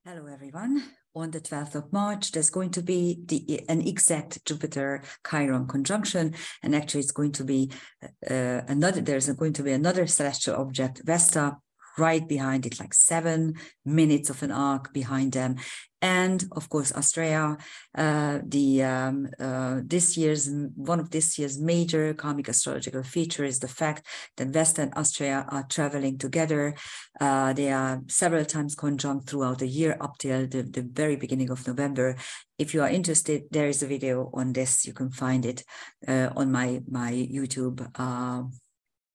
Hello, everyone. On the 12th of March, there's going to be an exact Jupiter-Chiron conjunction, and actually it's going to be there's going to be another celestial object, Vesta, right behind it, like 7 minutes of an arc behind them. And of course, Astraea, one of this year's major karmic astrological feature is the fact that Vesta and Astraea are traveling together. They are several times conjunct throughout the year up till the very beginning of November. If you are interested, there is a video on this. You can find it on my YouTube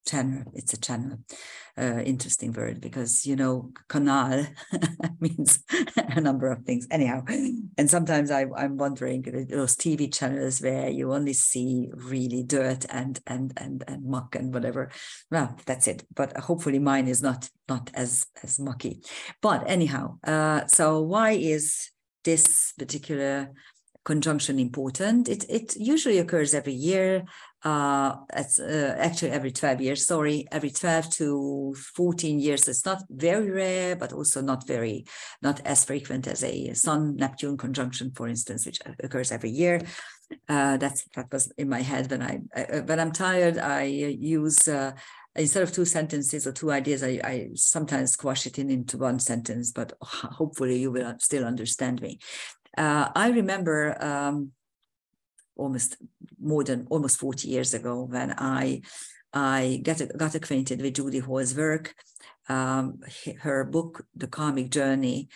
channel. It's a channel. Interesting word, because canal means a number of things anyhow, and sometimes I'm wondering, those TV channels where you only see really dirt and muck and whatever, well, that's it. But hopefully mine is not as mucky. But anyhow, so why is this particular conjunction important? It usually occurs every year. It's actually every 12 years, every 12 to 14 years. It's not very rare, but also not as frequent as a Sun-Neptune conjunction, for instance, which occurs every year. That was in my head when I'm tired. I use instead of 2 sentences or 2 ideas, I sometimes squash it into 1 sentence, but hopefully you will still understand me. I remember almost 40 years ago when I got acquainted with Judy Hall's work. Her book, The Karmic Journey,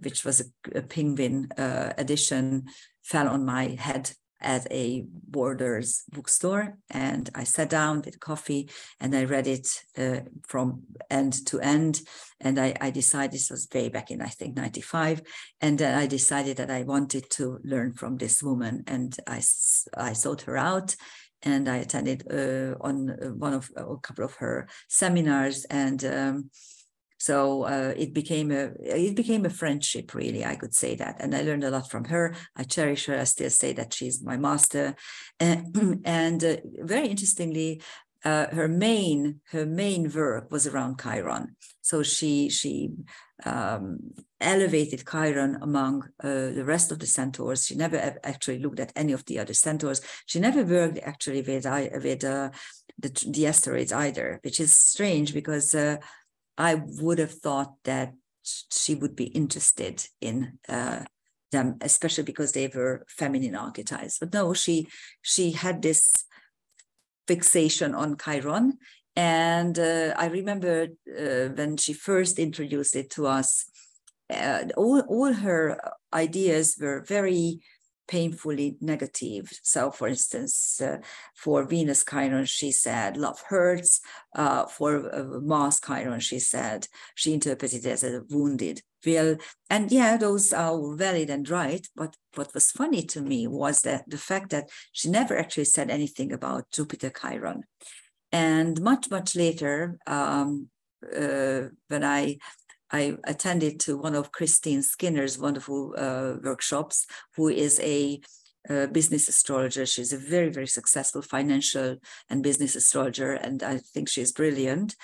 which was a penguin edition, fell on my head at a Borders bookstore, and I sat down with coffee and I read it from end to end. And I decided, this was way back in, I think, 95, and I decided that I wanted to learn from this woman, and I sought her out, and I attended on a couple of her seminars, and so it became a friendship, really, I could say that. And I learned a lot from her. I cherish her. I still say that she's my master. And very interestingly, her main work was around Chiron. So she elevated Chiron among the rest of the centaurs. She never actually looked at any of the other centaurs. She never worked actually with the asteroids either, which is strange, because I would have thought that she would be interested in them, especially because they were feminine archetypes. But no, she had this fixation on Chiron. And I remember when she first introduced it to us, all her ideas were very painfully negative. So, for instance, for Venus Chiron, she said love hurts. For Mars Chiron, she said she interpreted it as a wounded will. And yeah, those are valid and right. But what was funny to me was that the fact that she never actually said anything about Jupiter Chiron. And much later, when I attended to one of Christine Skinner's wonderful workshops, who is a business astrologer. She's a very, very successful financial and business astrologer, and I think she's brilliant.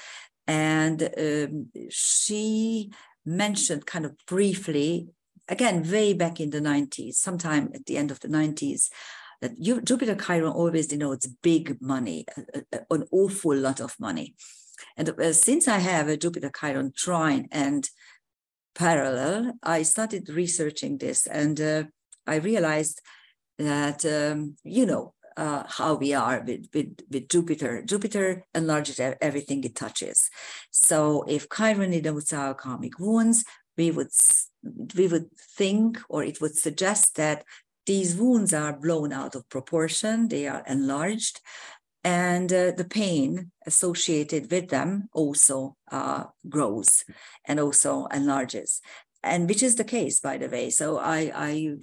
And she mentioned kind of briefly, again, way back in the 90s, sometime at the end of the 90s, that Jupiter Chiron always denotes big money, an awful lot of money. And since I have a Jupiter Chiron trine and parallel, I started researching this, and I realized that, how we are with Jupiter. Jupiter enlarges everything it touches. So if Chiron denotes our karmic wounds, we would think, or it would suggest, that these wounds are blown out of proportion, they are enlarged, and the pain associated with them also grows and also enlarges, and which is the case, by the way. So I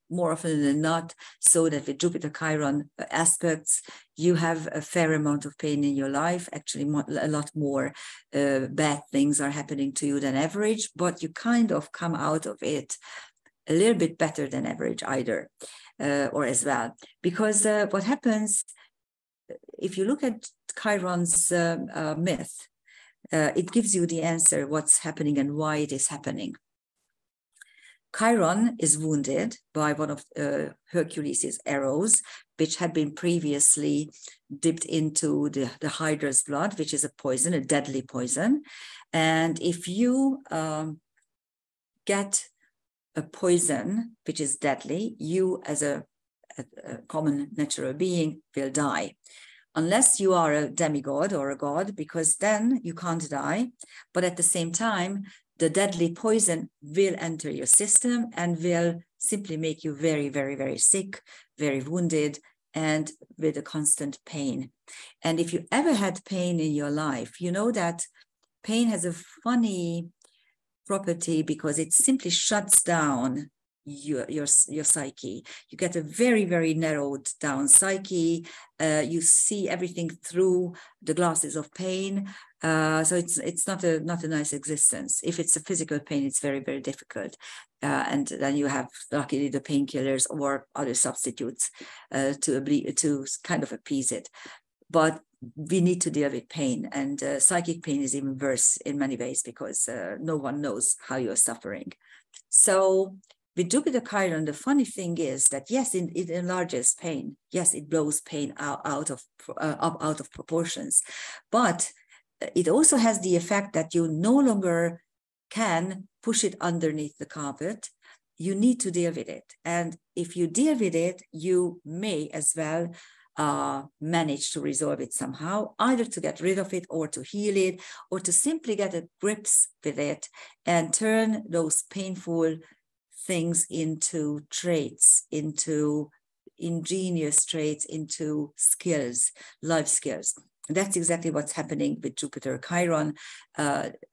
more often than not saw that with Jupiter Chiron aspects, you have a fair amount of pain in your life. Actually, a lot more bad things are happening to you than average, but you kind of come out of it a little bit better than average either, or as well. Because what happens, if you look at Chiron's myth, it gives you the answer what's happening and why it is happening. Chiron is wounded by one of Hercules' arrows, which had been previously dipped into the Hydra's blood, which is a poison, a deadly poison. And if you get a poison which is deadly, you as a common natural being will die. Unless you are a demigod or a god, because then you can't die. But at the same time, the deadly poison will enter your system and will simply make you very, very, very sick, very wounded, and with a constant pain. And if you ever had pain in your life, you know that pain has a funny property because it simply shuts down your psyche. You get a very, very narrowed down psyche. You see everything through the glasses of pain. So it's not a nice existence. If it's a physical pain, it's very, very difficult. And then you have, luckily, the painkillers or other substitutes to kind of appease it. But we need to deal with pain, and psychic pain is even worse in many ways because no one knows how you're suffering. So with Jupiter Chiron, the funny thing is that yes, it enlarges pain. Yes, it blows pain out of proportions, but it also has the effect that you no longer can push it underneath the carpet. You need to deal with it, and if you deal with it, you may as well manage to resolve it somehow, either to get rid of it or to heal it, or to simply get a grips with it and turn those painful things into traits, into ingenious traits, into skills, life skills. And that's exactly what's happening with Jupiter Chiron.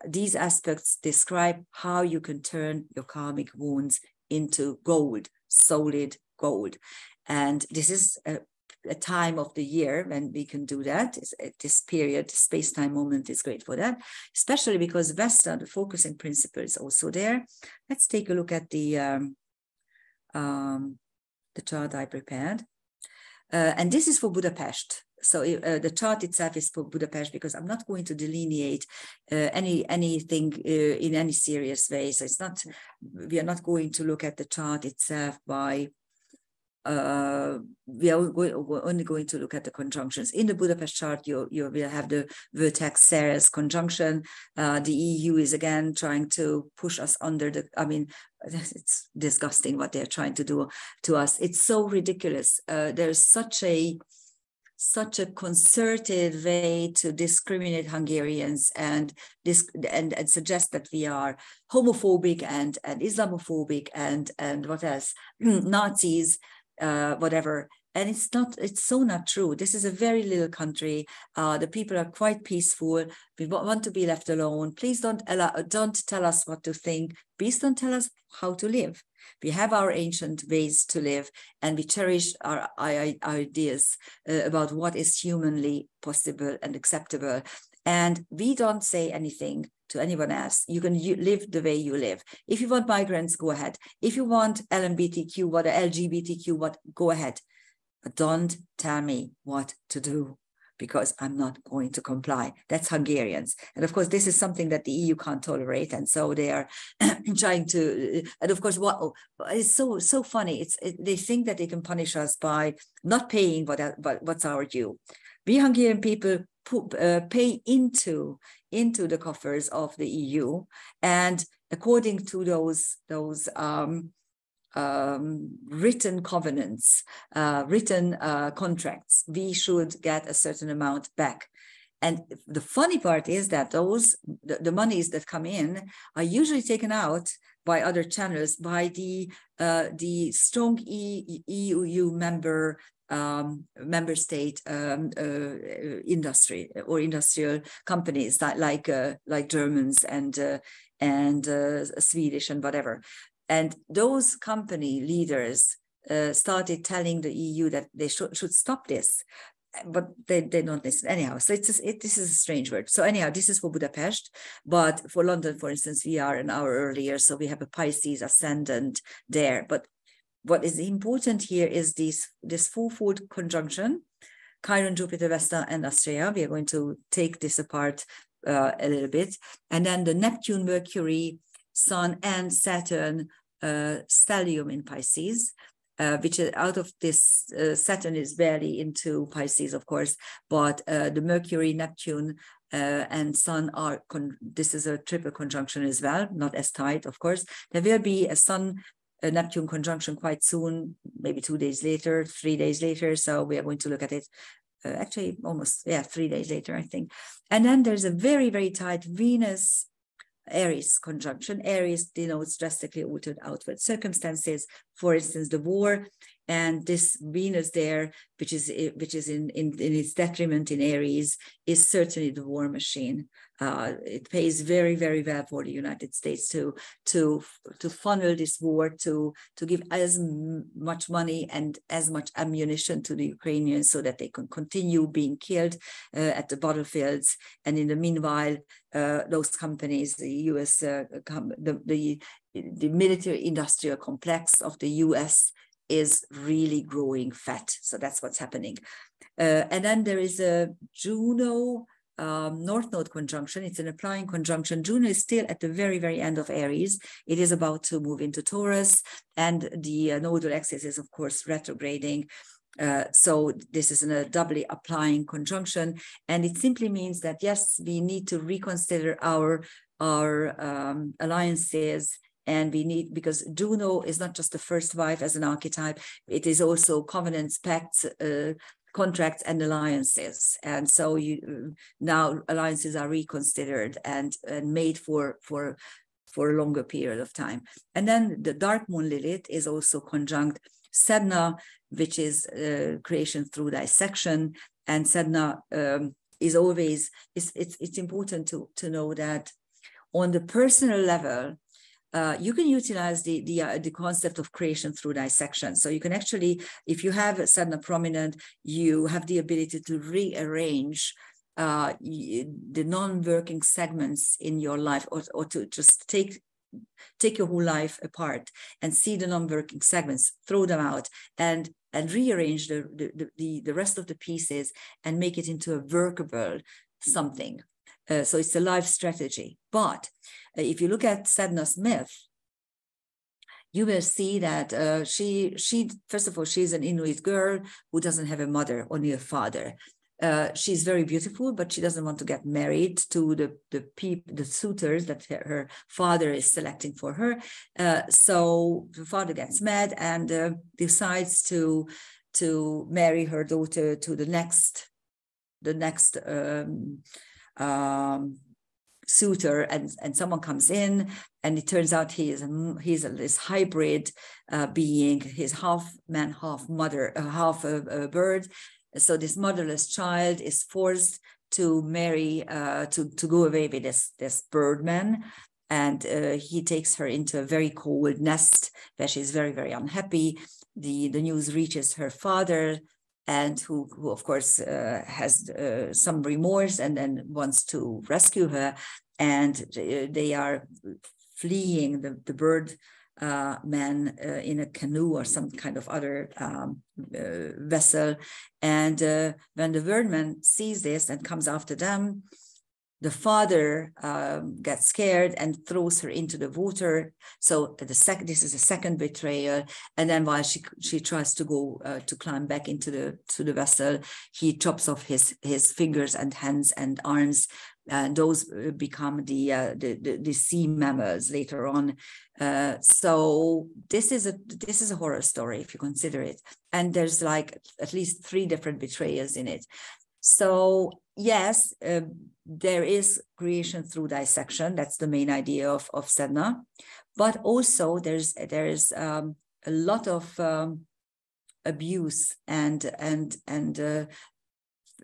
These aspects describe how you can turn your karmic wounds into gold, solid gold. And this is a time of the year when we can do that. This period, space-time moment is great for that, especially because Vesta, the focusing principle, is also there. Let's take a look at the chart I prepared. And this is for Budapest. So the chart itself is for Budapest because I'm not going to delineate anything in any serious way. So it's not, we are not going to look at the chart itself by we are only going to look at the conjunctions. In the Budapest chart, you will have the vertex Ceres conjunction. The EU is again trying to push us under the, I mean, it's disgusting what they're trying to do to us. It's so ridiculous. There's such a concerted way to discriminate Hungarians and suggest that we are homophobic and Islamophobic and what else, Nazis, whatever. And it's so not true. This is a very little country. The people are quite peaceful. We want to be left alone. Please don't tell us what to think. Please don't tell us how to live. We have our ancient ways to live, and we cherish our ideas about what is humanly possible and acceptable. And we don't say anything to anyone else. You can live the way you live. If you want migrants, go ahead. If you want LGBTQ, go ahead. But don't tell me what to do, because I'm not going to comply. That's Hungarians. And of course, this is something that the EU can't tolerate. And so they are trying to, and of course, what is so funny, they think that they can punish us by not paying what's our due. We Hungarian people pay into the coffers of the EU. And according to those written covenants, written contracts, we should get a certain amount back. And the funny part is that the monies that come in are usually taken out by other channels, by the strong EU member state industry or industrial companies like Germans and Swedish and whatever. And those company leaders started telling the EU that they should stop this, but they don't listen anyhow. So this is a strange word. So anyhow, this is for Budapest, but for London, for instance, we are an hour earlier, so we have a Pisces ascendant there. But what is important here is this fourfold conjunction, Chiron, Jupiter, Vesta, and Astraea. We are going to take this apart a little bit. And then the Neptune, Mercury, Sun, and Saturn stellium in Pisces, which is out of this, Saturn is barely into Pisces, of course, but the Mercury, Neptune, and Sun are, this is a triple conjunction as well, not as tight, of course. There will be a Sun-Neptune conjunction quite soon, maybe 2 days later, 3 days later. So we are going to look at it actually almost, 3 days later, I think. And then there's a very, very tight Venus Aries conjunction. Aries denotes drastically altered outward circumstances, for instance, the war, and this Venus there, which is in its detriment in Aries, is certainly the war machine. It pays very, very well for the United States to funnel this war, to give as much money and as much ammunition to the Ukrainians so that they can continue being killed at the battlefields. And in the meanwhile, those companies, the U.S., the military industrial complex of the U.S. is really growing fat. So that's what's happening. And then there is a Juno North Node conjunction. It's an applying conjunction. Juno is still at the very, very end of Aries. It is about to move into Taurus, and the nodal axis is, of course, retrograding. So this is a doubly applying conjunction, and it simply means that, yes, we need to reconsider our alliances. And we need, because Juno is not just the first wife as an archetype, it is also covenants, pacts, contracts, and alliances. And so now alliances are reconsidered and made for a longer period of time. And then the dark moon Lilith is also conjunct Sedna, which is creation through dissection. And Sedna is always, it's important to know that on the personal level, you can utilize the concept of creation through dissection. So you can actually, if you have Sedna prominent, you have the ability to rearrange the non-working segments in your life, or to just take your whole life apart and see the non-working segments, throw them out, and rearrange the rest of the pieces and make it into a workable something. So it's a life strategy. But if you look at Sedna's myth, you will see that she first of all, she's an Inuit girl who doesn't have a mother, only a father. She's very beautiful, but she doesn't want to get married to the suitors that her father is selecting for her. So the father gets mad and decides to marry her daughter to the next suitor, and someone comes in, and it turns out he's this hybrid being. He's half man, half mother, half a bird. So this motherless child is forced to marry, to go away with this birdman, and he takes her into a very cold nest where she's very, very unhappy. The news reaches her father, and who of course has some remorse and then wants to rescue her. And they are fleeing the bird man in a canoe or some kind of other vessel. And when the birdman sees this and comes after them, the father gets scared and throws her into the water. So this is the second betrayal. And then while she tries to go to climb back into the vessel, he chops off his fingers and hands and arms, and those become the sea mammals later on. So this is a horror story if you consider it, and there's like at least 3 different betrayals in it. So yes, there is creation through dissection. That's the main idea of Sedna, but also there's a lot of abuse and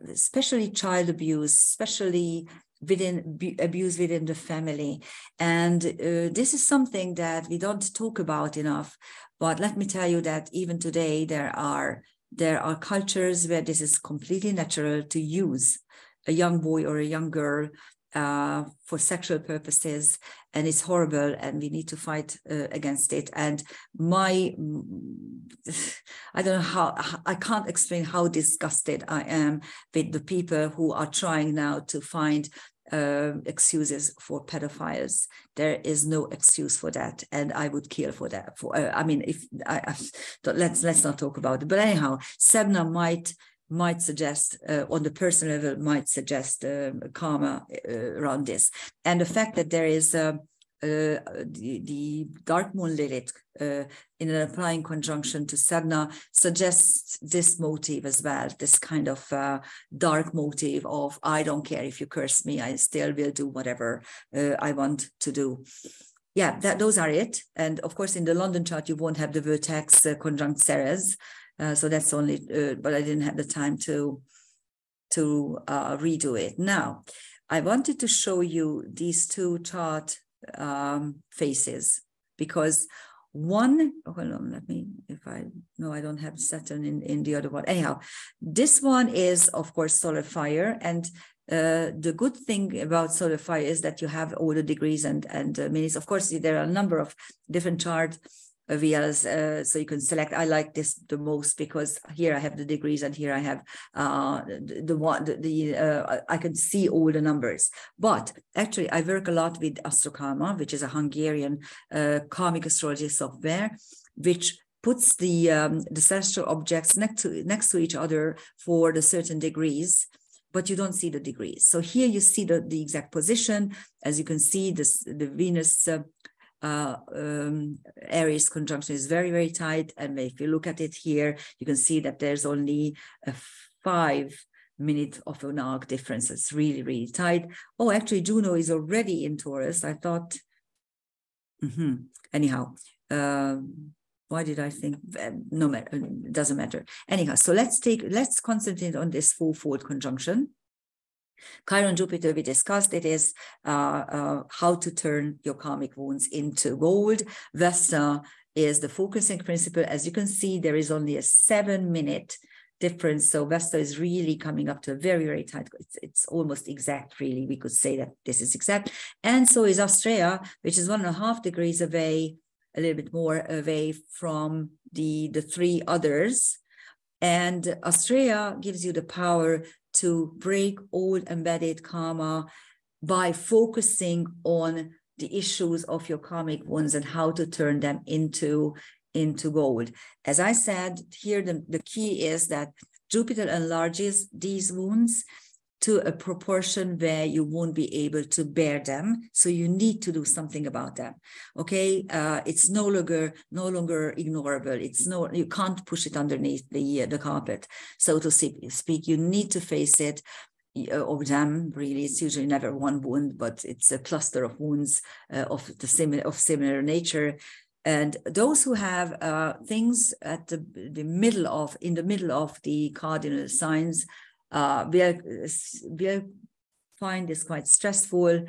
especially child abuse, especially abuse within the family. And this is something that we don't talk about enough. But let me tell you that even today there are cultures where this is completely natural to use a young boy or a young girl for sexual purposes, and it's horrible, and we need to fight against it. And I don't know how, I can't explain how disgusted I am with the people who are trying now to find excuses for pedophiles. There is no excuse for that, and I would kill for that. I mean, if let's not talk about it. But anyhow, Sedna might suggest, on the personal level, might suggest karma around this, and the fact that there is the dark moon Lilith in an applying conjunction to Sedna suggests this motive as well, this kind of dark motive of, I don't care if you curse me, I still will do whatever I want to do. Yeah, those are it. And of course, in the London chart, you won't have the vertex conjunct Ceres. So that's only, but I didn't have the time to redo it. Now, I wanted to show you these two chart faces, because one, hold on, let me, I don't have Saturn in the other one. Anyhow, this one is, of course, solar fire. And the good thing about solar fire is that you have all the degrees and minutes. Of course, there are a number of different chart wheels, so you can select. I like this the most because here I have the degrees and here I have I can see all the numbers. But actually, I work a lot with Astrokarma, which is a Hungarian karmic astrology software, which puts the celestial objects next to each other for the certain degrees, but you don't see the degrees. So here you see the exact position. As you can see, the Venus Aries conjunction is very, very tight. And if you look at it here, you can see that there's only a 5 minute of an arc difference. It's really, really tight. Oh, actually, Juno is already in Taurus. I thought, anyhow, why did I think? No matter, it doesn't matter. Anyhow, so let's concentrate on this fourfold conjunction. Chiron Jupiter, we discussed, it is how to turn your karmic wounds into gold. Vesta is the focusing principle. As you can see, there is only a 7 minute difference. So Vesta is really coming up to a very, very tight, it's almost exact, really. We could say that this is exact. And so is Astraea, which is 1.5 degrees away, a little bit more away from the 3 others. And Astraea gives you the power to break old embedded karma by focusing on the issues of your karmic wounds and how to turn them into gold. As I said, here the key is that Jupiter enlarges these wounds to a proportion where you won't be able to bear them. So you need to do something about them. Okay, it's no longer ignorable. You can't push it underneath the carpet, so to speak. You need to face it. Or them, really. It's usually never one wound, but it's a cluster of wounds of similar nature. And those who have things at in the middle of the cardinal signs will find this quite stressful,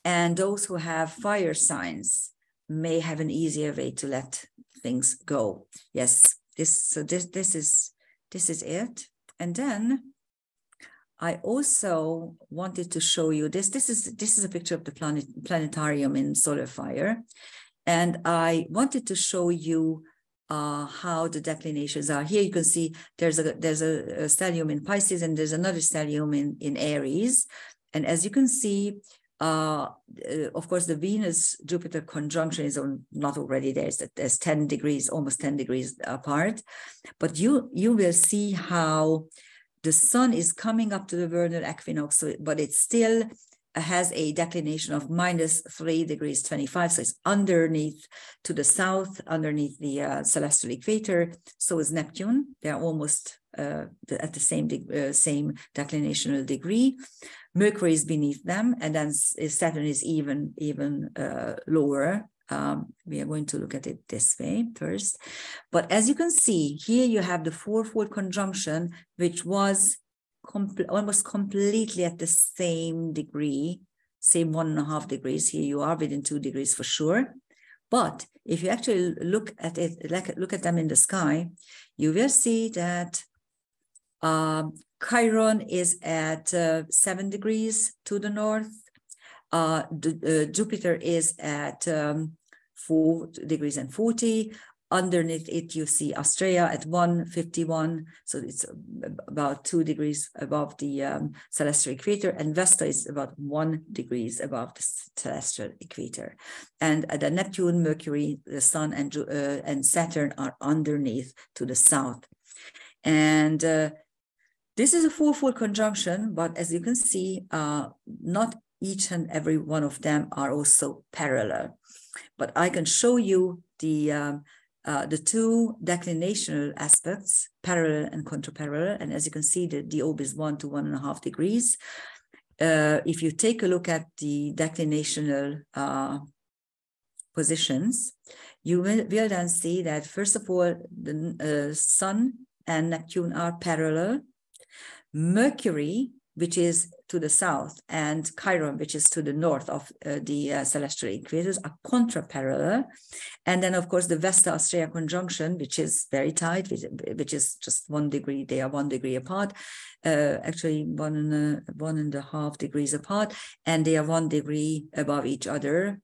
and those who have fire signs may have an easier way to let things go. Yes, this is it. And then I also wanted to show you this. This is a picture of the planetarium in solar fire, and I wanted to show you how the declinations are. Here you can see there's a stellium in Pisces and there's another stellium in Aries. And as you can see, of course, the Venus-Jupiter conjunction is not already there. There's 10 degrees, almost 10 degrees apart. But you will see how the sun is coming up to the vernal equinox, but it still has a declination of -3 degrees 25. So it's underneath to the south, underneath the celestial equator. So is Neptune. They're almost at the same declinational degree. Mercury is beneath them, and then Saturn is even lower. We are going to look at it this way first. But as you can see, here you have the fourfold conjunction, which was almost completely at the same degree, same 1.5 degrees. Here you are within 2 degrees for sure. But if you actually look at it, look at them in the sky, you will see that Chiron is at 7 degrees to the north. Jupiter is at 4 degrees and 40. underneath it, you see Astraea at 151. So it's about 2 degrees above the celestial equator, and Vesta is about 1 degree above the celestial equator. And the Neptune, Mercury, the Sun, and Saturn are underneath to the south. And this is a fourfold conjunction, but as you can see, not each and every one of them are also parallel. But I can show you the 2 declinational aspects, parallel and contraparallel. And as you can see, the orb is 1 to 1.5 degrees. If you take a look at the declinational positions, you will then see that, first of all, the Sun and Neptune are parallel. Mercury, which is to the south, and Chiron, which is to the north of the celestial equators, are contraparallel. And then, of course, the Vesta Astraea conjunction, which is very tight, which is just 1 degree. They are 1 degree apart, actually 1.5 degrees apart, and they are 1 degree above each other.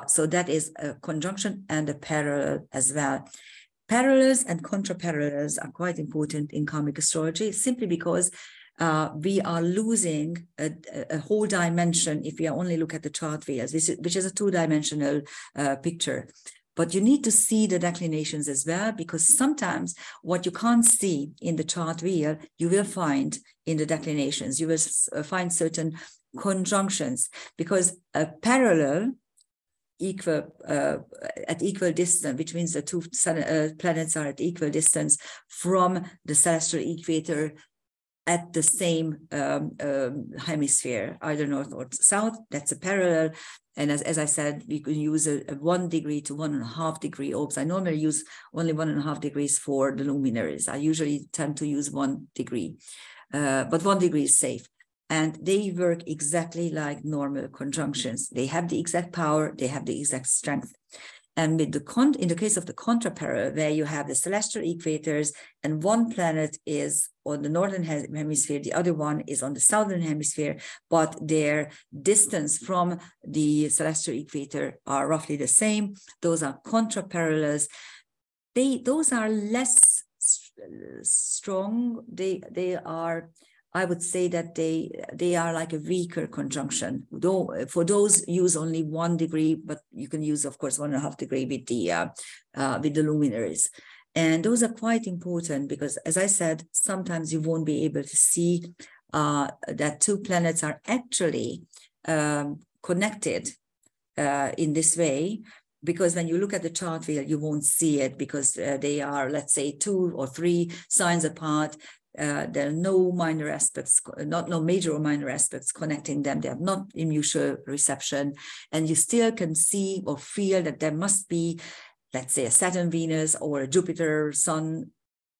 So that is a conjunction and a parallel as well. Parallels and contraparallels are quite important in karmic astrology, simply because we are losing a whole dimension if we only look at the chart wheels, which is a 2-dimensional picture. But you need to see the declinations as well, because sometimes what you can't see in the chart wheel, you will find in the declinations. You will find certain conjunctions, because a parallel at equal distance, which means the 2 planets are at equal distance from the celestial equator at the same hemisphere, either north or south. That's a parallel. And as I said, we can use a 1 degree to 1.5 degree orbs. I normally use only 1.5 degrees for the luminaries. I usually tend to use 1 degree, but 1 degree is safe. And they work exactly like normal conjunctions. They have the exact power, they have the exact strength. And with in the case of the contraparallel, where you have the celestial equators and one planet is on the northern hemisphere, the other one is on the southern hemisphere, but their distance from the celestial equator are roughly the same. Those are contraparallels. Those are less strong. They are, I would say that they are like a weaker conjunction. Though for those, use only 1 degree, but you can use, of course, 1.5 degree with the luminaries. And those are quite important because, as I said, sometimes you won't be able to see that 2 planets are actually connected in this way. Because when you look at the chart wheel, you won't see it because they are, let's say, 2 or 3 signs apart. There are no minor aspects, no major or minor aspects connecting them. They are not in mutual reception. And you still can see or feel that there must be, let's say, a Saturn-Venus or a Jupiter-Sun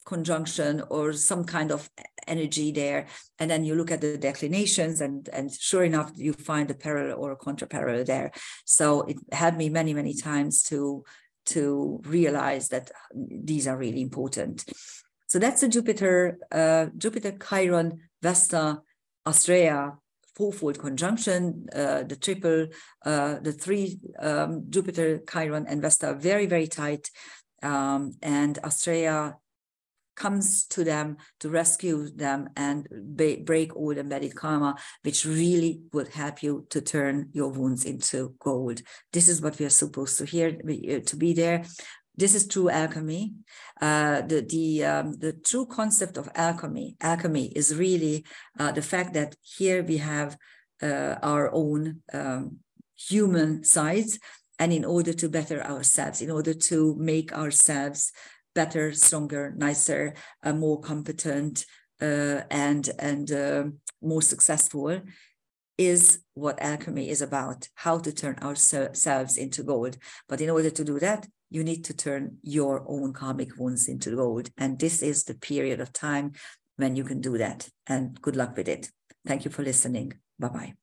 conjunction or some kind of energy there. And then you look at the declinations and sure enough, you find a parallel or a contraparallel there. So it helped me many, many times to realize that these are really important. So that's the Jupiter, Chiron, Vesta, Astraea, 4-fold conjunction, the 3 Jupiter, Chiron, and Vesta are very, very tight. And Astraea comes to them to rescue them and break all embedded karma, which really would help you to turn your wounds into gold. This is what we are supposed to hear, to be there. This is true alchemy. The true concept of alchemy is really the fact that here we have our own human sides, and in order to better ourselves, in order to make ourselves better, stronger, nicer, more competent, and more successful, is what alchemy is about, how to turn ourselves into gold. But in order to do that, you need to turn your own karmic wounds into gold. And this is the period of time when you can do that. And good luck with it. Thank you for listening. Bye-bye.